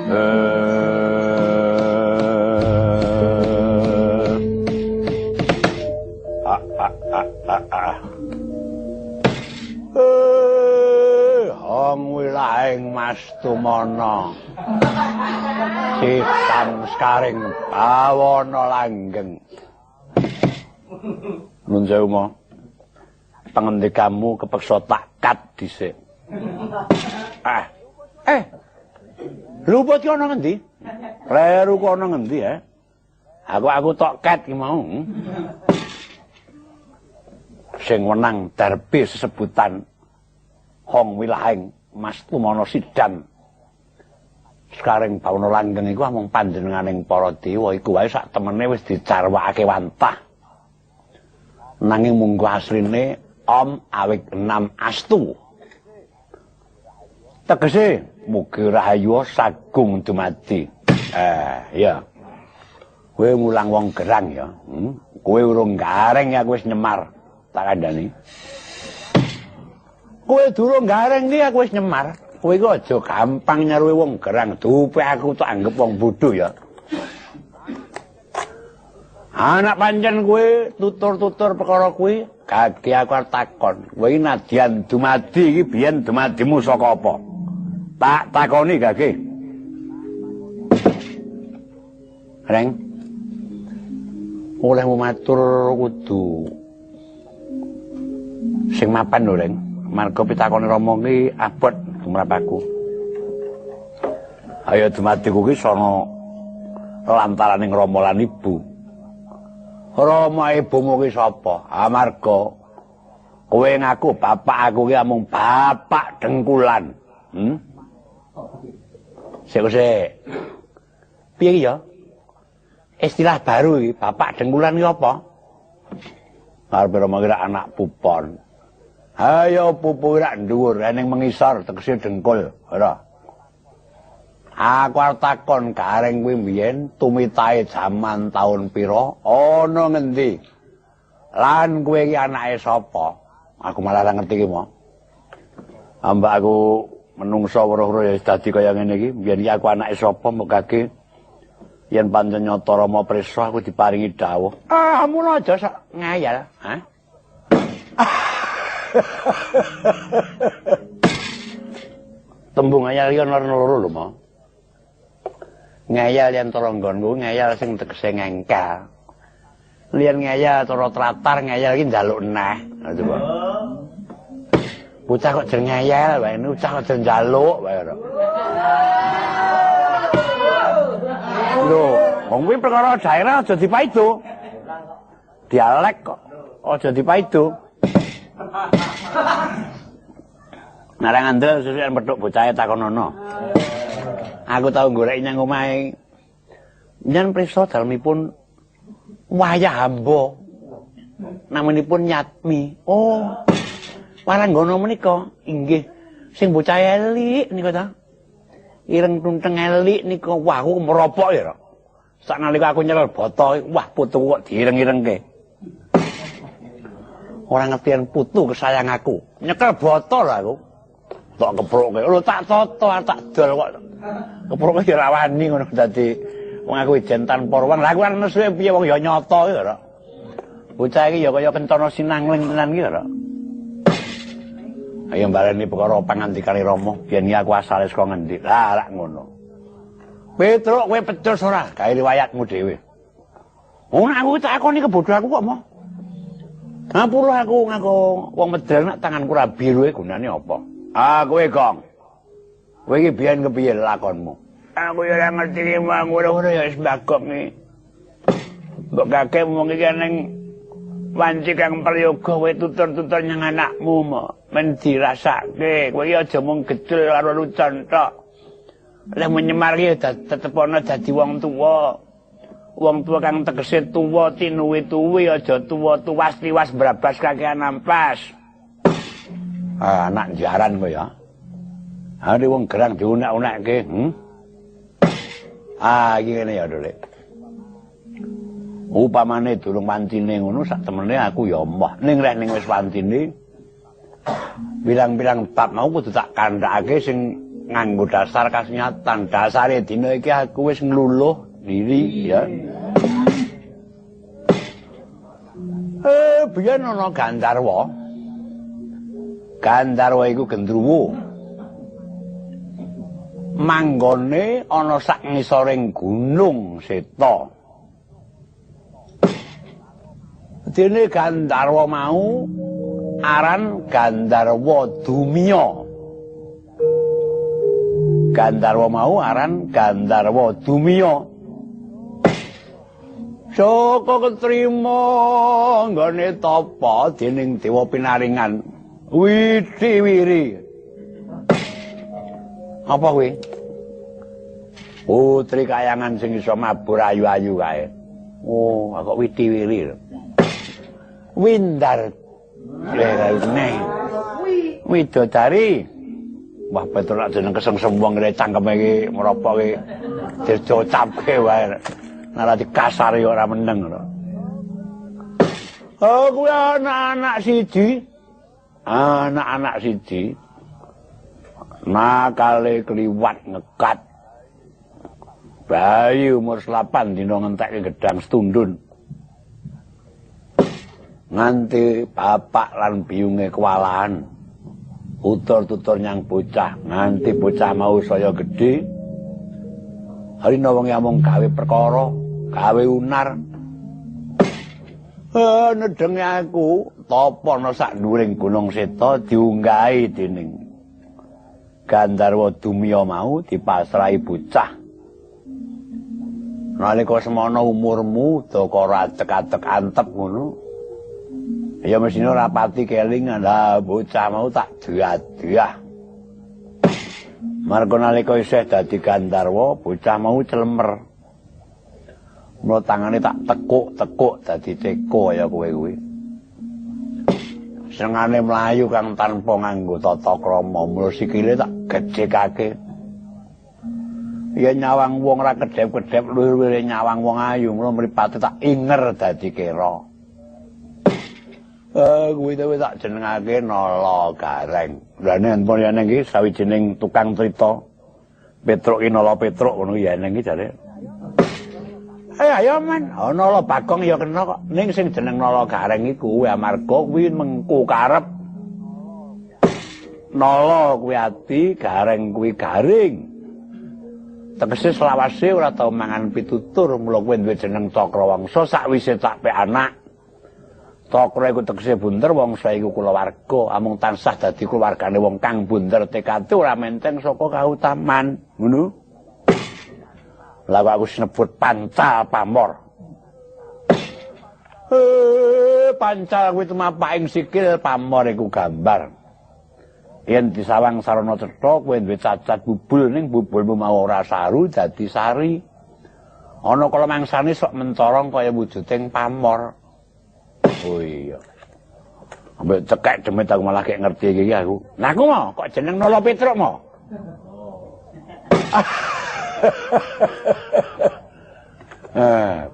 Hong wilahing Mas Tumana Sitan skaring bawana langgeng Nun sewu mo pengendikamu kepeksa tak kat dhisik lupa ki ana ngendi kleru ku ana ngendi aku tok ket ki mau sing wenang derby sesebutan Hong wilahing Mas Tumana Sidan Skaring bawana langgeng iku amung panjenenganing para dewa iku wae sak temene wis dicarwakake wantah nanging munggo asline Om Awik Enam Astu tegese mugi rahayu sagung dumadi ya kowe mulang wong gerang ya kowe urung gareng ya wis nyemar tak kandhani kowe durung gareng iki aku wis nyemar kowe iku aja gampang nyaruwe wong gerang dupe aku tak anggap wong bodho ya anak pancen kowe tutur-tutur perkara kuwi gage aku arep takon kowe iki nadyan dumadi iki biyen dumadimu saka apa tak takoni gage Reng olehmu matur kudu sing mapan lho Reng marga pitakone Rama ki abot gumrapaku ayo dumadiku ki sono lantaraning Rama lan Ibu Rama ibumu ki sapa amarga kowe ngaku bapak aku ki amung bapak dengkulan sik piye ya istilah baru iki bapak dengkulan ki apa arep Rama ki anak pupon ayo pupu rak dhuwur ning mengisor tegese dengkul ora aku arep takon gareng kuwi mbiyen tumitahe jaman taun pira ana ngendi lan kowe iki anake sapa aku malah ora ngerti ki mo ambak aku menungso weruh-weruh ya dadi kaya ngene iki mbiyen iki aku anake sapa mukake yen pancen nyata Rama prisa aku diparingi dawuh mun aja sak ngayal tembung ngayal iki ana loro lho mo ngayal yen cara nggonku ngayal sing tegese ngengkel liyan ngayal cara tratar ngayal iki njaluk neh coba bocah kok jeneng ngayal wae bocah kok jeneng njaluk wae ora lho wong kuwi perkara daerah aja dipaido dialek kok aja dipaido Narang andel susukan petuk bocahe takonono. Aku tau golek nang omahe. Nyen prisa dalemipun wayah hamba. Namanipun Nyatmi. Oh. Waranggono menika inggih sing bocah elik nika ta. Ireng tunteng elik nika wah aku meropok ya. Saknalika aku nyekel boto wah putu kok diireng-irengke. Ora ngertian putu kesayang aku. Nyekel botol aku. Tok keproke. Lho tak toto tak dol kok. Keproke ya ora wani ngono dadi wong aku ijen tanpa ruang. Lah aku kan nesuke piye wong ya nyata ya ora. Bocah iki ya kaya kencana sinangling tenan iki ora. Ayo mbaleni perkara pangandikane Rama. Biyen iki aku asale saka ngendi? Lah rak ngono. Petruk kowe pedhos ora? Gawe riwayatmu dhewe. Wong aku takoni kebodohan aku kok mo. Ngapura aku ngaku wong medal nek tanganku ra biru gunane apa? Ah kowe Gong. Kowe iki biyen kepiye lakonmu? Aku ya ora ngerti ngono ya wis mbagok iki. Mbok kakek mung iki ning wanci kang prayoga kowe tutur-tutur nyang anakmu men dirasake. Kowe iki aja mung gedul karo lucon tok. Lek menyemar iki tetep ana dadi wong tuwa. Wong tua kang tegese tuwa tinuwi-tuwi aja tuwa tuwas-tiwas brabas kakean ampas. Anak jaran kowe ya. Hari wong gerang diunak-unakke, iki ngene ya, Dulek. Upamane durung wancine ngono sak temene aku ya emoh. Ning rek ning wis wancine bilang-bilang bab mau kudu tak kandhakake sing nganggo dasar kasunyatan. Dasare dina iki aku wis ngluluh diri ya. Biyen ana Gandharwa. Gandharwa iku gendruwo. Manggone ana sak ngisoring gunung Seta. Dene Gandharwa mau aran Gandharwa Dumya. Gandharwa mau aran Gandharwa Dumya. Saka ketrima nggone tapa dening dewa pinaringan Widiwiri. Apa kuwi? Putri kayangan sing iso mabur ayu-ayu kae. Oh, kok Widiwiri. Windar. Neng. Widodari. Wah, betul nak jeneng kesengsem wong ngene cangkeme iki meropo iki dicocapke wae. Nara dikasari ora meneng lho. Oh, kuwi anak-anak siji. Anak-anak siji. Nakale kliwat ngekat. Bayi umur 8 dina ngentekke gedang setundun. Nganti bapak lan biyunge kewalahan. Tutur-tutur nyang bocah, nganti bocah mau saya gedhe. Harina wong amung gawe perkara, gawe unar. Nedenge aku tapa ana sak dhuwuring Gunung Seta diunggahi dening Gandharwa Dumya mau dipasrahi bocah. Nalika semana umurmu doko ora atek-atek antep ngono. Ya mesine ora pati kelingan lah bocah mau tak diah-diah. Marga nalika isih dadi Gandharwa, bocah mau celemer. Mula tangane tak tekuk-tekuk dadi teko ya kowe kuwi. Senengane mlayu kang tanpa nganggo tata krama, mula sikile tak gedhekake. Ya nyawang wong ra kedhep-kedhep luwih-luwih nyawang wong ayu, mula mripate tak inger dadi kera. Kuwi tak jenengake Nala Gareng. Lah nek ampun yen iki sawijining tukang crita Petruk Nala Petruk ngono ya ning iki jare. Ayo men, Nala Bagong ya kena kok. Ning sing jeneng Nala Gareng iku kuwi amarga kuwi mengku karep. Nala kuwi ati, Gareng kuwi garing. Tegese selawase ora tau mangan pitutur, mula kuwi duwe jeneng Cakrawangsa sakwise capek anak. Cakra iku tegese bunder wangsa iku kulawarga, amung tansah dadi keluargane wong kang bunder tekade ora menteng saka kautaman, ngono. Lah aku sinebut pancal pamor. Pancal kuwi tumapaking sikil, pamor iku gambar. Yen disawang sarana cetha kowe duwe cacat bubul ning bubulmu mau ora saru dadi sari. Ana kala mangsane sok mencorong kaya wujuding pamor. Oh iya. Ambek cekek demit aku malah kek ngerti iki aku. Nah aku mau kok jeneng Nala Petruk mau.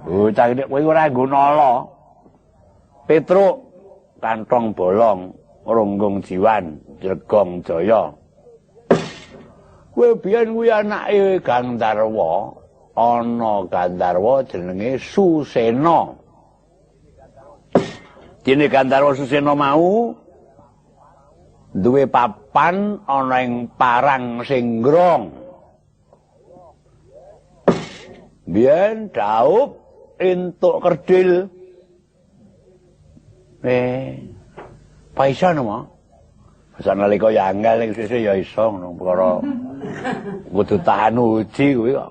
Bocah iki kowe ora nggo Nala. Petruk kantong bolong, ronggung jiwan, jregong jaya. Kowe biyen kuwi anake Gandharwa, ana Gandharwa jenenge Susena. Dene Gandharwa Susena mau duwe papan ana ing Parang Singgrong. Biyen daup entuk kerdil. Paisan mah. Masa nalika ya angel ning sesuk ya iso ngono perkara kudu tahan uji kuwi kok.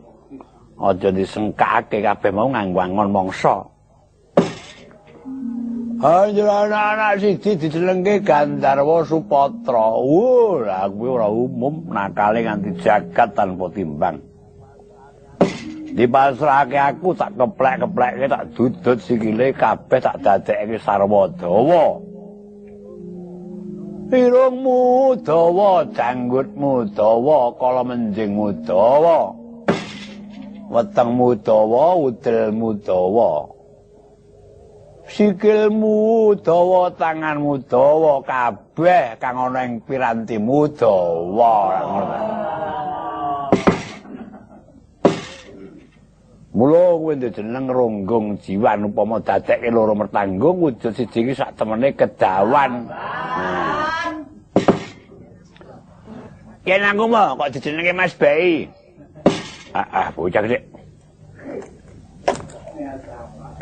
Aja disengkake kabeh mau nganggo angon mangsa. Anjir anak-anak siji dijenengke Gandharwa Supatra. Lah kuwi ora umum, nakale nganti jagat tanpa timbang. Dipasrahake aku tak keplek-keplekke tak dudut sikile kabeh tak dadekke sarwa dawa. Irungmu dawa, janggutmu dawa, kala menjingmu dawa. Wetengmu dawa, udilmu dawa. Sikilmu dawa, tanganmu dawa, kabeh kang ana ing pirantimu dawa. Mula kowe jeneng Ronggong Jiwan upama dadekke loro mertanggung wujud siji iki sak temene kedawan. Yen aku mah kok dijenenge Mas Bayi. Bocah sik.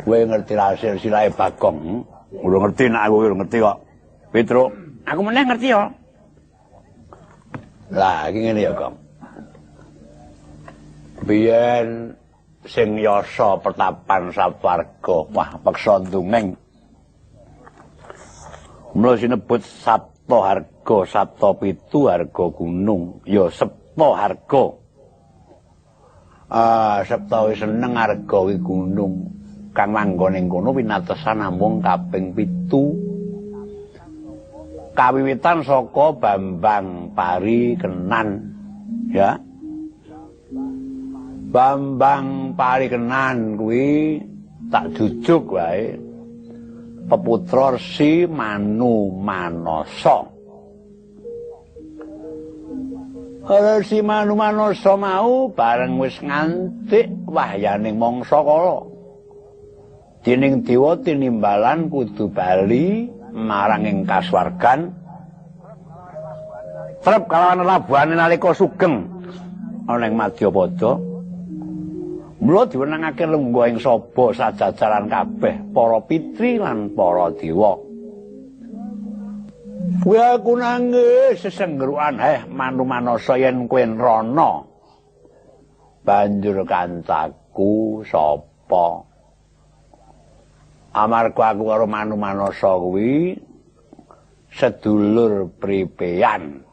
Kowe ngerti rahasia silahe Bagong? Ora ngerti nek aku ora ngerti kok. Petruk, aku meneh ngerti ya. Lah iki ngene ya, Gong. Biyen sing yasa pertapan sawarga, wah peksa ndungeng. Mula sinebut Sapta Harga, Sapta Pitu Harga Gunung, ya Septa Harga. Septa wis seneng harga wi gunung. Kang manggon ing kono winatesan namung kaping 7. Kawiwitan saka Bambang Parikenan, ya. Bambang Parikenan kuwi tak jujuk wae peputra Resi Manu Manasa. Resi Manu Manasa mau bareng wis ngantik wahyaning mangsa kala. Dening dewa tinimbalan kudu bali marang ing kasuwargan. Trep kalawan labuhane nalika sugeng ana ing Madyapada. Mula diwenangake lungguh ing saba sajajaran kabeh para pitri lan para dewa. Kuwi aku nangis sesenggerukan Manu Manasa yen kowe nrana. Banjur kancaku sapa? Amarga aku karo Manu Manasa kuwi sedulur pripeyan.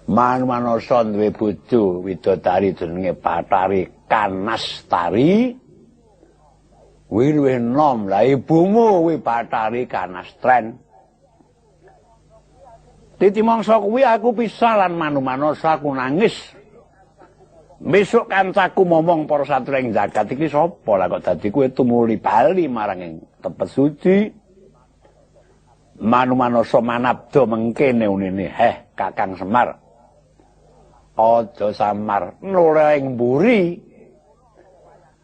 Manu Manasa duwe bojo widodari jenenge Bathari Kanastari. Kuwi luwih enom, lah ibumu kuwi Bathari Kanastren. Titi mangsa kuwi aku pisah lan Manu Manasa aku nangis. Besok kancaku momong para satria ing jagat iki sapa lah kok dadi kowe tumuli bali marang ing tepet suci. Manu Manasa manabda mengkene unine, Kakang Semar. Aja samar nora ing mburi.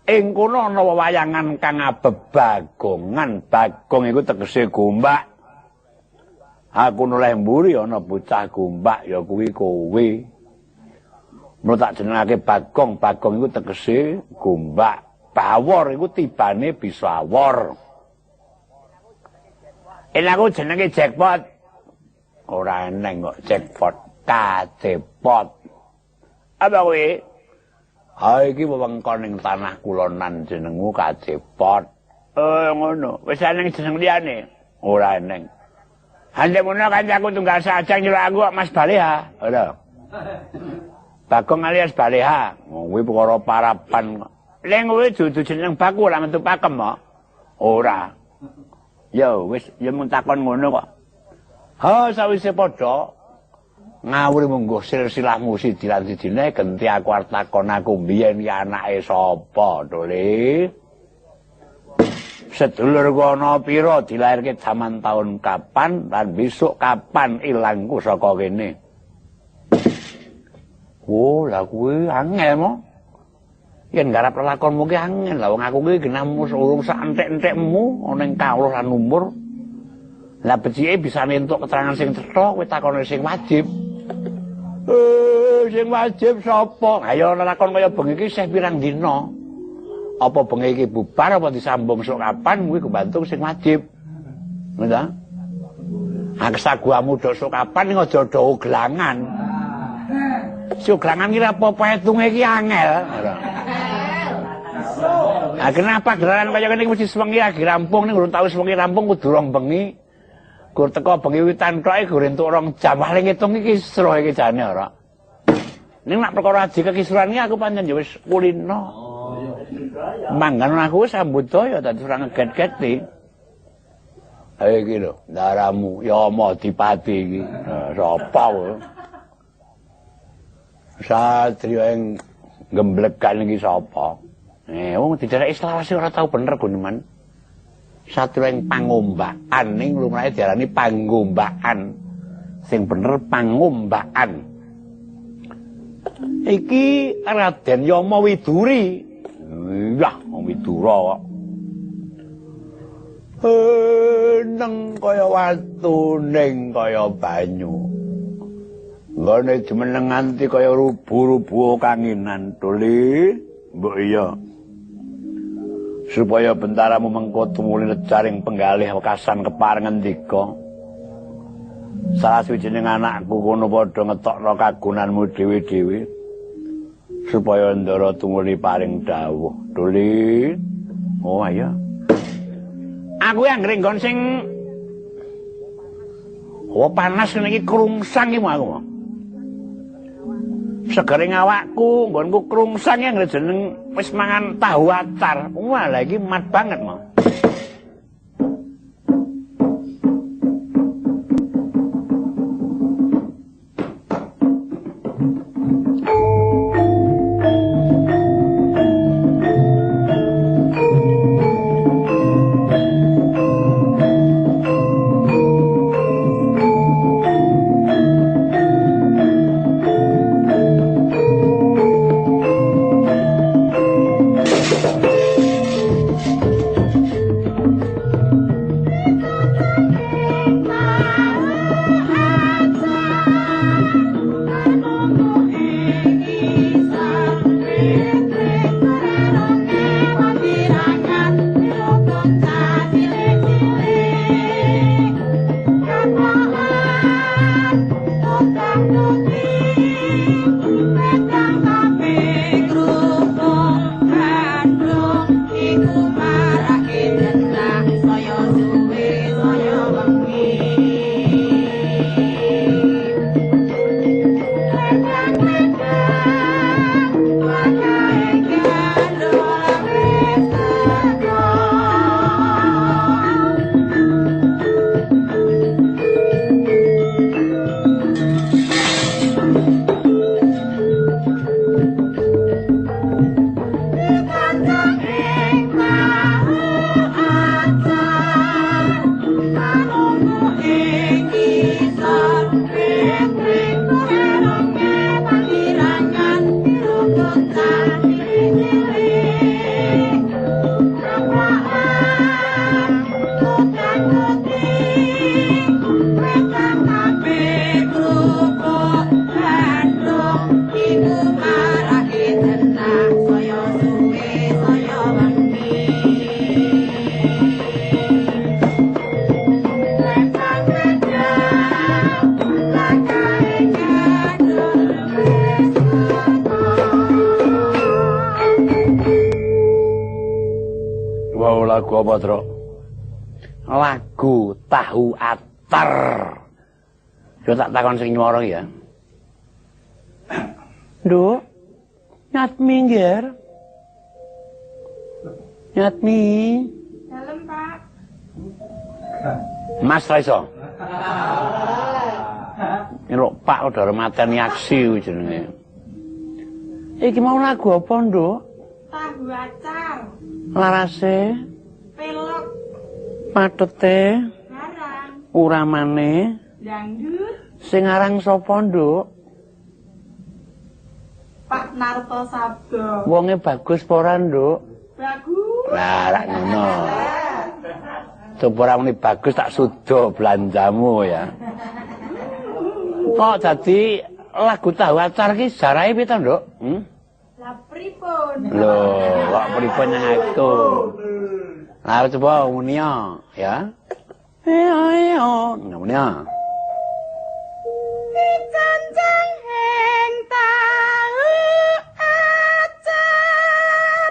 Ing kono ana wewayangan kang abebagongan. Bagong iku tegese gombak. Aku noleh mburi ana bocah gombak ya kuwi kowe. Mula tak jenengake Bagong. Bagong iku tegese gombak. Bawor iku tibane bisa awor. Aku jenenge Jackpot. Ora eneng kok Jackpot. Kacepot. Apa kowe? Ha iki wewengkon ning tanah kulonan jenengmu Kacepot. Ngono. Wis eneng jeneng liyane? Ora eneng. Handhe mono kancaku tunggal sajang nyuruh aku kok Mas Baleha. Ora. Bagong alias Baleha. Kuwi perkara parapan kok. Leng kowe dudu jeneng baku ora metu pakem kok. Ora. Ya wis ya mung takon ngono kok. Ha sawise padha ngawur mungguh silsilahmu siji lan sijine genti aku arep takon aku biyen ki anake sapa to Le? Sedulurku ana pira dilairke jaman taun kapan lan besok kapan ilangku saka kene. Oh, lah kuwi angel mo. Yen garap lelakonmu ki angel, lah wong aku ki genamu urung sak entek-entekmu ana ing kawruh lan umur. Lah becike bisa entuk keterangan sing cetha kowe takone sing wajib. Sing wajib sapa? Ayo lakon kaya bengi iki isih pirang dina. Apa bengi iki bubar apa disambung sok kapan kuwi kebantung sing wajib. Ngono ta? Kesaguamu do sok kapan aja do gelangan. Suglangan kira apa etunge iki angel. Kenapa gerakan kaya ngene iki mesti sewengi lagi rampung ning urung tau sewengi rampung kudu rong bengi. Gur teko bengi witan tok iku entuk 2 jam. Paling ngitung iki sro iki jane ora. Ning nek perkara aji kekisuran iki aku pancen ya wis kulino. Manggan aku wis sambudaya dadi ora ngeget-geti. Ayo iki lho, daramu Yama Dipati iki. Sapa kowe? Satria ing gemblegan iki sapa? Wong didereki selawase ora tau bener Guneman. Satria ing pangombakan ning lumrahe diarani panggombakan. Sing bener pangombakan. Iki Raden Yama Widuri. Iya, Widura kok. Neng kaya watu, ning kaya banyu. Nggone jumeneng nganti kaya rubu-rubu kanginan, Tuli. Mbok iya. Supaya bentaramu mengko tumuli nejaring penggalih wekasan keparengan ndika. Salah suwijining anakku kono padha ngetokno kagunanmu dhewe-dhewe. Supaya ndara tumuli paring dawuh. Tuli. Oh iya. Aku yang ngrenggon sing panas ngene iki krungsang iki aku. Segering awakku, nggonku krungsang yang jeneng wis mangan tahu acar. Wah, lagi mat banget mau. Lagu apa, Tru? Lagu tahu atar. Yo tak takon sing nyuara ya. Nduk, Nyatmi nggih. Nyatmi. Dalem, Pak. Mas Raiso. Ini Pak udah mateni aksi jenenge. Iki mau lagu apa, Nduk? Tahu acar. Larase Pelok. Patete Garang. uramane Dangdut. sing aran sapa, Nduk? Pak Narto Sabdo. Wonge bagus apa ora, Nduk? Bagus. Lah, rak ngono. Coba ora muni bagus tak sudo belanjamu ya. Kok dadi lagu tahu acar ki jarahe piye to, Nduk? Lah pripun? Loh, kok pripun nang aku? Lah coba muni ya. Ayo, muni. Dicancang heng tahu acar.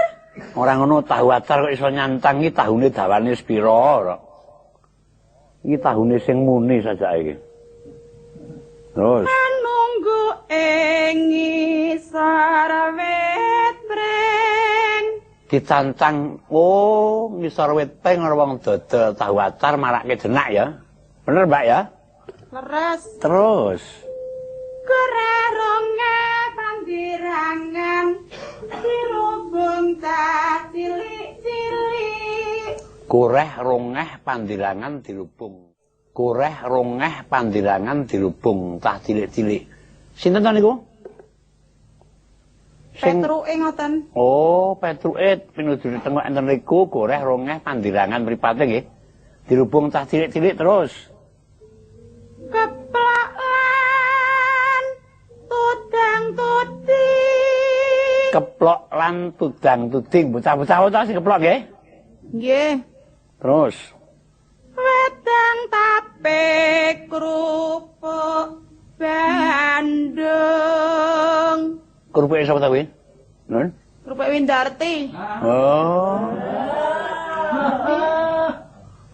Ora ngono tahu acar kok iso nyantang iki tahune dawane wis pira ora. Iki tahune sing muni saja iki. Terus Nunggu ing ngisor wit preng. dicancang ngisor wit pring karo wong dodol tahu acar marake jenak ya. Bener, Mbak ya? Leres. Terus Kereronge pandirangan dirubung ta cilik-cilik. koreh rongeh pandirangan dilubung. Koreh rongeh pandirangan dilubung tah cilik-cilik. Sinten to niku? Petruke ngoten. Oh, petruke pinuju tengok enten riku goreh rongeh pandirangan mripate nggih. Dirubung cah cilik-cilik terus. Keplak lan tudang-tuding. Keplok lan tudang-tuding bocah-bocah sing keplok nggih. Nggih. Terus Wedang tape kerupuk Bandung. kerupuke sapa ta kuwi? Nun? Kerupuk Windarti. Oh.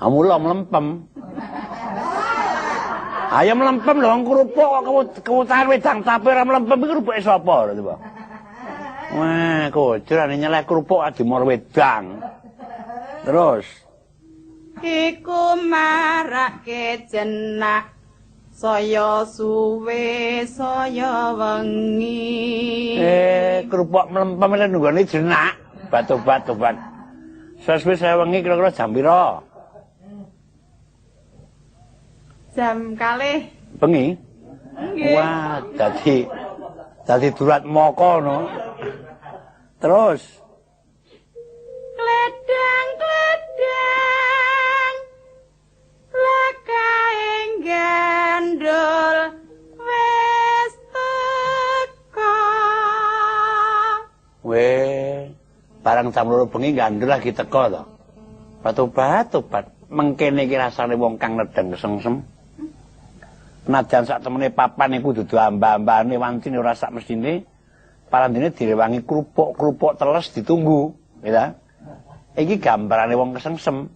Amula mlempem. Ayo mlempem lho kerupuk kok kewutan wedang tape ora mlempem iki kerupuke sapa lho Pak? Wah, kocrane nyeleh kerupuk adimor wedang. Terus Iku marake jenak saya suwe saya wengi. kerupuk mlempem lan nggone jenak. Batobat. Sesuk saya wengi kira-kira jam pira? Jam kalih. Bengi? Nggih. Wah, dadi durat moko no. Terus Kledang lakae gandul wis teka. Barang jam 2 bengi gandul lagi teko to. Batobat. Mengkene iki rasane wong kang nedeng kesengsem. Najan sak temene papan iku dudu amba-ambane wancine ora sak mestine. Parandene direwangi krupuk teles ditunggu, ya. Iki gambarane wong kesengsem.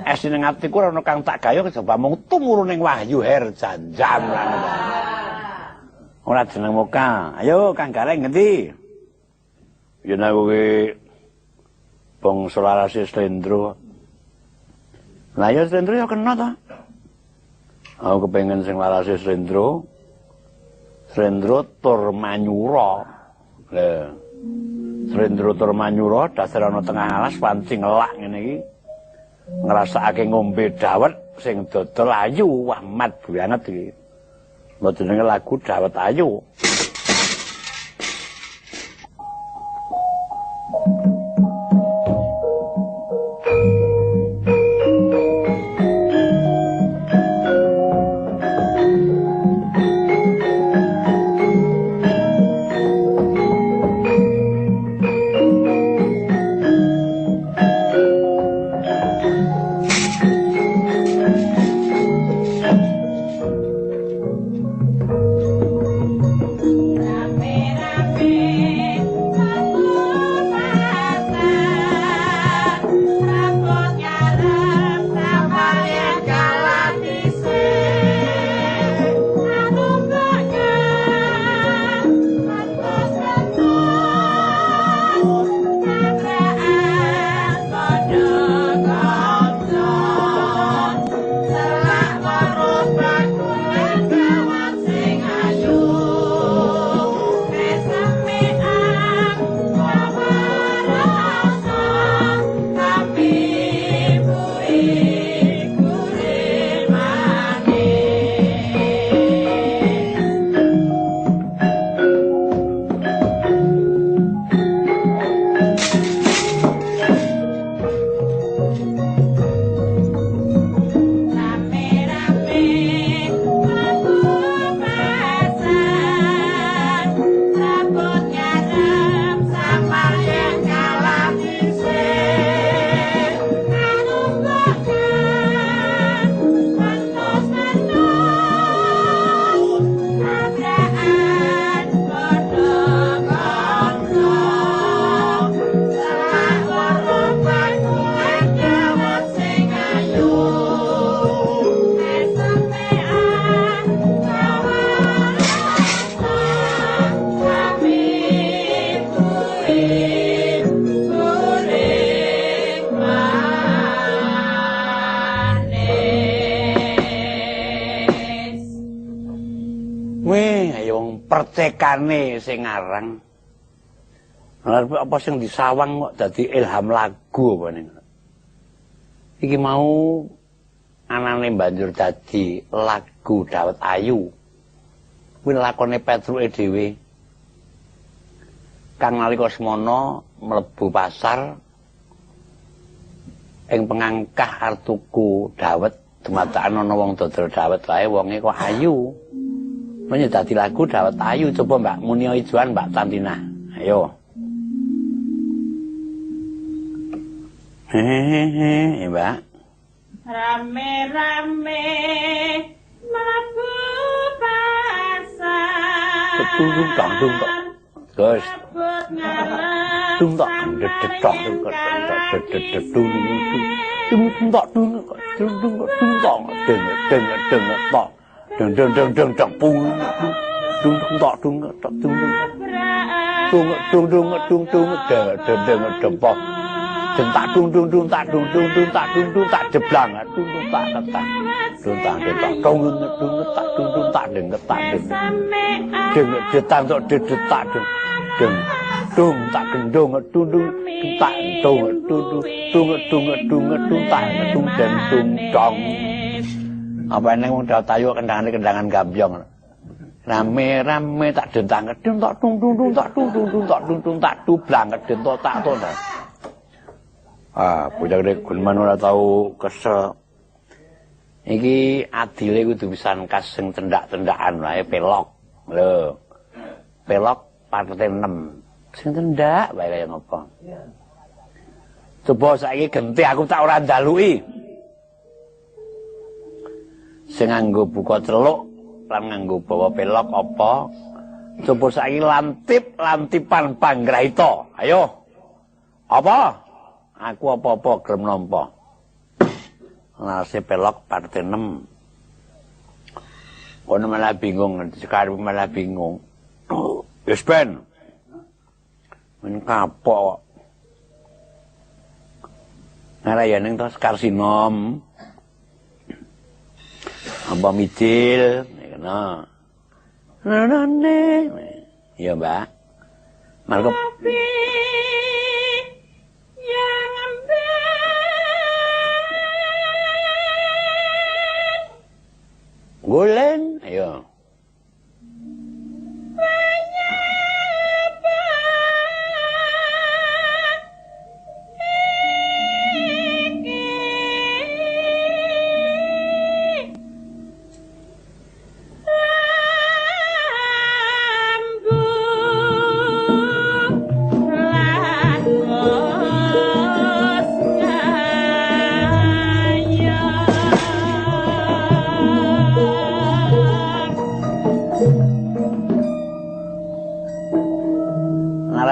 Esine ning atiku ora ono kang tak gayo kejaba mung tumuru ning Wahyu Her Janjam lan. Ora jeneng muka. Ayo Kang Gareng ngendi? Yen aku ki bangsa larase Slendro. Lah ya Slendro ya kena ta. Aku kepengen sing larase Slendro. Slendro tur manyura. Lah Slendro tur manyura dasar ana tengah alas pancing elak ngene iki. Ngrasakake ngombe dawet sing dodol ayu wah mat banget iki. Mbok jenenge lagu dawet ayu. Percekane sing ngarang. Apa sing disawang kok dadi ilham lagu apa ning. Iki mau anane banjur dadi lagu Dawet Ayu. Kuwi lakone Petruke dhewe. kang nalika semana mlebu pasar ing pengangkah arep tuku dawet dumadakan ana wong dodol dawet wae wonge kok ayu. Menye dadi lagu dawet ayu coba Mbak Munio Ijuan Mbak Tantina. Ayo. Hehehe, Mbak. Rame-rame mlebu pasar. Tung tung tung tung. Terus tung tok dedetok tung tak gendong tudung tak tung dan tung dong. Apa neng wong tayu kendangan gambyong. Rame-rame tak dentang kedung tak tung tak dublang kedung tak to. Ah, bocah gede gunman ora tau kesel. Iki adile kudu pisan kas sing tendak-tendakan wae pelok. Lho. Pelok partai 6. Sing tendak wae kaya ngopo. Coba saiki genti aku tak ora ndaluki. Sing nganggo buka celuk lan nganggo bawa pelok apa? Coba saiki lantipan panggraita. Ayo. Apa? Aku apa-apa gelem nampa. Nase pelok partai 6. Kono malah bingung, sekarang malah bingung. Wis ben. Men kapok. Ngarayaning terus karsinom. Apa micil, ngono. Nane. Iya, Mbak. Marko yang Gulen, ayo.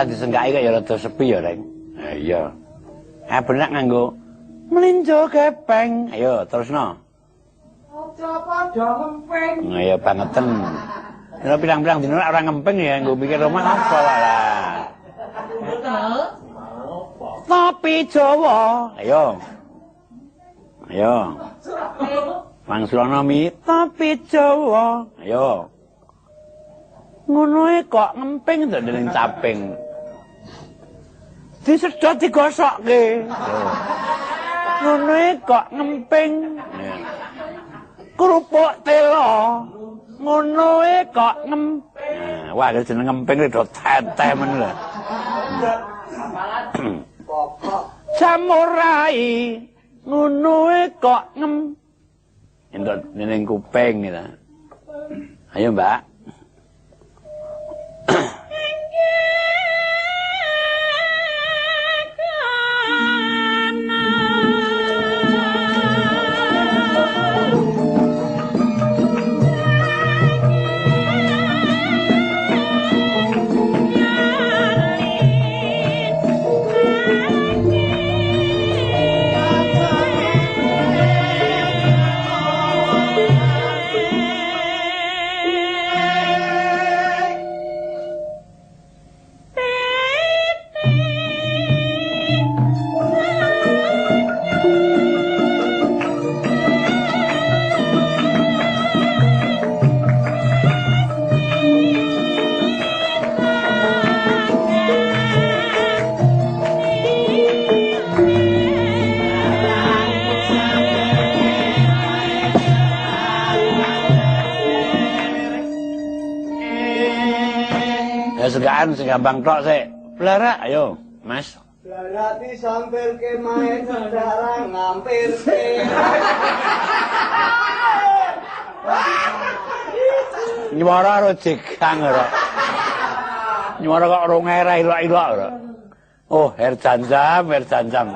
Disenggaki kaya rada sepi ya, Reng. Ha iya. Benak nganggo melinjo gepeng. Ayo, terusno. Aja padha ngempeng. Ayo bangeten. Ora pirang-pirang dina ora ngempeng ya, nggo mikir omah apa lah. Topi Jawa. Ayo. Ayo. Mangsulana mi topi Jawa. Ayo. Ngono kok ngemping to dening caping. Disedot digosokke. Ngono kok ngemping. Kerupuk telo. Ngono kok ngemping. Wah, jeneng ngemping do teteh men lho. Samurai. Ngono kok Endot ning kuping gitu. Ayo, Mbak. Segaan sing gampang tok sik. Blarak, ayo, Mas. Blarak disampirke mae saudara ngampirke. Nyuara karo jegang ora. Nyuara kok rong era ilok-ilok ora. Oh, Herjanjam.